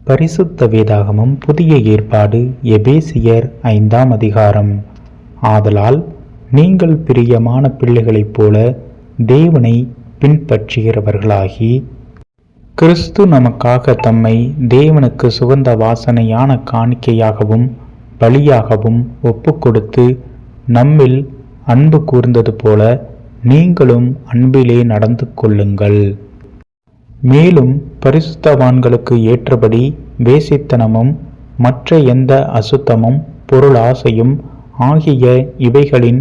பரிசுத்த வேதாகமம் புதிய ஏற்பாடு எபேசியர் 5ஆம் அதிகாரம். ஆதலால் நீங்கள் பிரியமான பிள்ளைகளைப் போல தேவனை பின்பற்றுகிறவர்களாகி, கிறிஸ்து நமக்காக தம்மை தேவனுக்கு சுகந்த வாசனையான காணிக்கையாகவும் பலியாகவும் ஒப்புக்கொடுத்து நம்மில் அன்பு கூர்ந்தது போல நீங்களும் அன்பிலே நடந்து கொள்ளுங்கள். மேலும் பரிசுத்தவான்களுக்கு ஏற்றபடி வேசித்தனமும் மற்ற எந்த அசுத்தமும் பொருளாசையும் ஆகிய இவைகளின்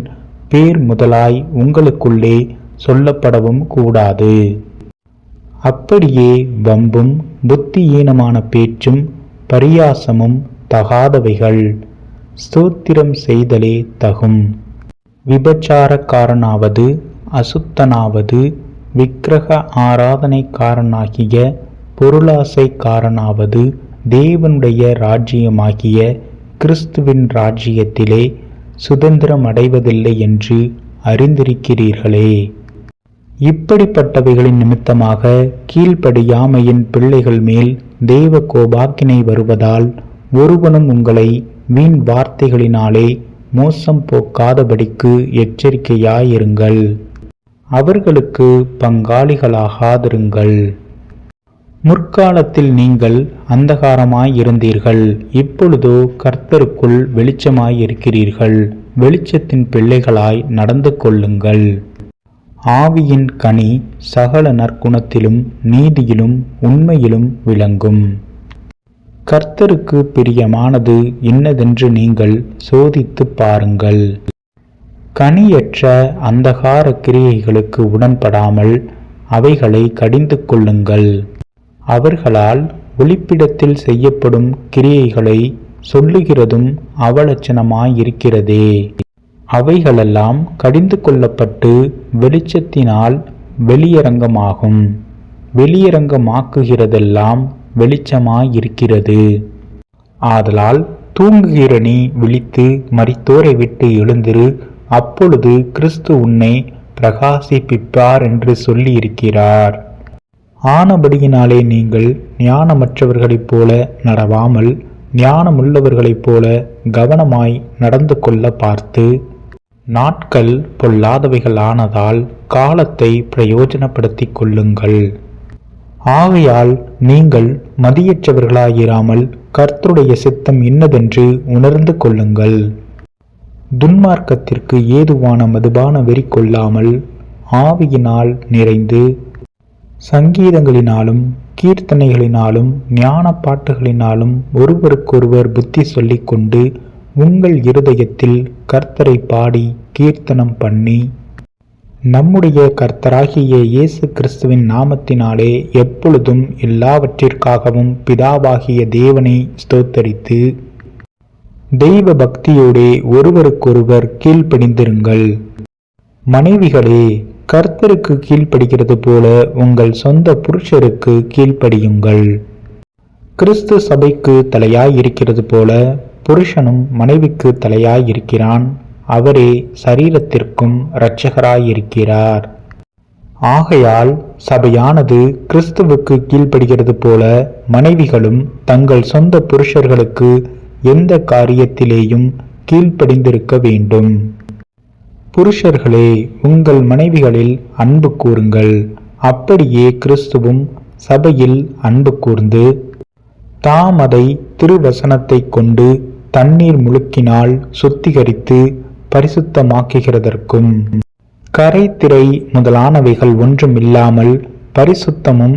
பேர் முதலாய் உங்களுக்குள்ளே சொல்லப்படவும் கூடாது. அப்படியே வம்பும் புத்தியீனமான பேச்சும் பரியாசமும் தகாதவைகள். ஸ்தோத்திரம் செய்தலே தகும். விபச்சாரக்காரனாவது அசுத்தனாவது விக்கிரக ஆராதனைக்காரனாகிய பொருளாசைக்காரனாவது தேவனுடைய ராஜ்யமாகிய கிறிஸ்துவின் ராஜ்யத்திலே சுதந்திரம் அடைவதில்லை என்று அறிந்திருக்கிறீர்களே. இப்படிப்பட்டவைகளின் நிமித்தமாக கீழ்ப்படியாமையின் பிள்ளைகள் மேல் தேவ கோபாக்கினை வருவதால் ஒருவனும் உங்களை வீண் வார்த்தைகளினாலே மோசம் போக்காதபடிக்கு எச்சரிக்கையாயிருங்கள். அவர்களுக்கு பங்காளிகளாகாதிருங்கள். முற்காலத்தில் நீங்கள் அந்தகாரமாயிருந்தீர்கள், இப்பொழுதோ கர்த்தருக்குள் வெளிச்சமாயிருக்கிறீர்கள். வெளிச்சத்தின் பிள்ளைகளாய் நடந்து கொள்ளுங்கள். ஆவியின் கனி சகல நற்குணத்திலும் நீதியிலும் உண்மையிலும் விளங்கும். கர்த்தருக்கு பிரியமானது இன்னதென்று நீங்கள் சோதித்து பாருங்கள். கனியற்ற அந்தகார கிரியைகளுக்கு உடன்படாமல் அவைகளை கடிந்து கொள்ளுங்கள். அவர்களால் ஒளிப்பிடத்தில் செய்யப்படும் கிரியைகளை சொல்லுகிறதும் அவலட்சணமாயிருக்கிறதே. அவைகளெல்லாம் கடிந்து கொள்ளப்பட்டு வெளிச்சத்தினால் வெளியரங்கமாகும். வெளியரங்கமாக்குகிறதெல்லாம் வெளிச்சமாயிருக்கிறது. ஆதலால் தூங்குகிற நீ விழித்து மரித்தோரை விட்டு எழுந்திரு, அப்பொழுது கிறிஸ்து உன்னை பிரகாசிப்பிப்பார் என்று சொல்லியிருக்கிறார். ஆனபடியினாலே நீங்கள் ஞானமற்றவர்களைப் போல நடவாமல் ஞானமுள்ளவர்களைப் போல கவனமாய் நடந்து கொள்ள பார்த்து, நாட்கள் பொல்லாதவைகள் ஆனதால் காலத்தை பிரயோஜனப்படுத்தி கொள்ளுங்கள். ஆகையால் நீங்கள் மதியற்றவர்களாயிராமல் கர்த்தருடைய சித்தம் இன்னதென்று உணர்ந்து கொள்ளுங்கள். துன்மார்க்கத்திற்கு ஏதுவான மதுபான வெறி கொள்ளாமல் ஆவியினால் நிறைந்து சங்கீதங்களினாலும் கீர்த்தனைகளினாலும் ஞான பாட்டுகளினாலும் ஒருவருக்கொருவர் புத்தி சொல்லிக் கொண்டு உங்கள் இருதயத்தில் கர்த்தரை பாடி கீர்த்தனம் பண்ணி, நம்முடைய கர்த்தராகிய இயேசு கிறிஸ்துவின் நாமத்தினாலே எப்பொழுதும் எல்லாவற்றிற்காகவும் பிதாவாகிய தேவனை ஸ்தோத்தரித்து தெய்வ பக்தியோடே ஒருவருக்கொருவர் கீழ்ப்படிந்திருங்கள். மனைவிகளே, கர்த்தருக்கு கீழ்ப்படுகிறது போல உங்கள் சொந்த புருஷருக்கு கீழ்ப்படியுங்கள். கிறிஸ்து சபைக்கு தலையாயிருக்கிறது போல புருஷனும் மனைவிக்கு தலையாயிருக்கிறான். அவரே சரீரத்திற்கும் இரட்சகராயிருக்கிறார். ஆகையால் சபையானது கிறிஸ்துவுக்கு கீழ்ப்படுகிறது போல மனைவிகளும் தங்கள் சொந்த புருஷர்களுக்கு எந்த காரியத்திலேயும் கீழ்ப்படிந்திருக்க வேண்டும். புருஷர்களே, உங்கள் மனைவிகளில் அன்பு கூறுங்கள். அப்படியே கிறிஸ்துவும் சபையில் அன்பு கூர்ந்து தாம் அதை திருவசனத்தை கொண்டு தண்ணீர் முழுக்கினால் சுத்திகரித்து பரிசுத்தமாக்குகிறதற்கும் கரைத்திரை முதலானவைகள் ஒன்றும் இல்லாமல் பரிசுத்தமும்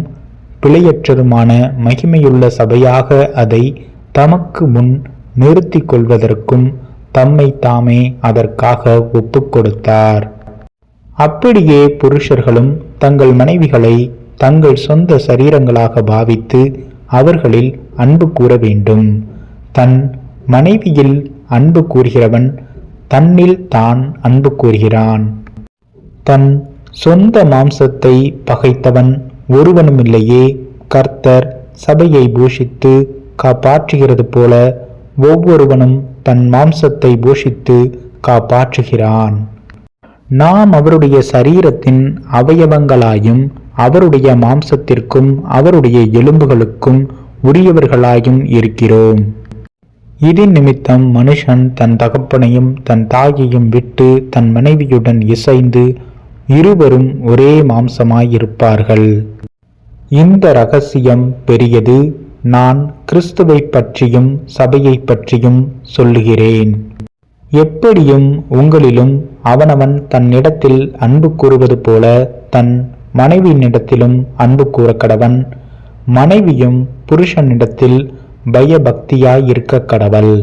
பிழையற்றதுமான மகிமையுள்ள சபையாக அதை தமக்கு முன் நிறுத்தி கொள்வதற்கும் தம்மை தாமே அதற்காக ஒப்பு கொடுத்தார். அப்படியே புருஷர்களும் தங்கள் மனைவிகளை தங்கள் சொந்த சரீரங்களாக பாவித்து அவர்களில் அன்பு கூற வேண்டும். தன் மனைவியில் அன்பு கூறுகிறவன் தன்னில் தான் அன்பு கூறுகிறான். தன் சொந்த மாம்சத்தை பகைத்தவன் ஒருவனுமில்லையே. கர்த்தர் சபையை பூஷித்து காப்பாற்றுகிறது போல ஒவ்வொருவனும் தன் மாம்சத்தை பூஷித்து காப்பாற்றுகிறான். நாம் அவருடைய சரீரத்தின் அவயவங்களாயும் அவருடைய மாம்சத்திற்கும் அவருடைய எலும்புகளுக்கும் உரியவர்களாயும் இருக்கிறோம். இதன் நிமித்தம் மனுஷன் தன் தகப்பனையும் தன் தாயையும் விட்டு தன் மனைவியுடன் இசைந்து இருவரும் ஒரே மாம்சமாயிருப்பார்கள். இந்த இரகசியம் பெரியது. நான் கிறிஸ்துவை பற்றியும் சபையை பற்றியும் சொல்லுகிறேன். எப்படியும் உங்களிலும் அவனவன் தன்னிடத்தில் அன்பு கூறுவது போல தன் மனைவியினிடத்திலும் அன்பு கூற கடவன். மனைவியும் புருஷனிடத்தில் பயபக்தியாயிருக்க கடவள்.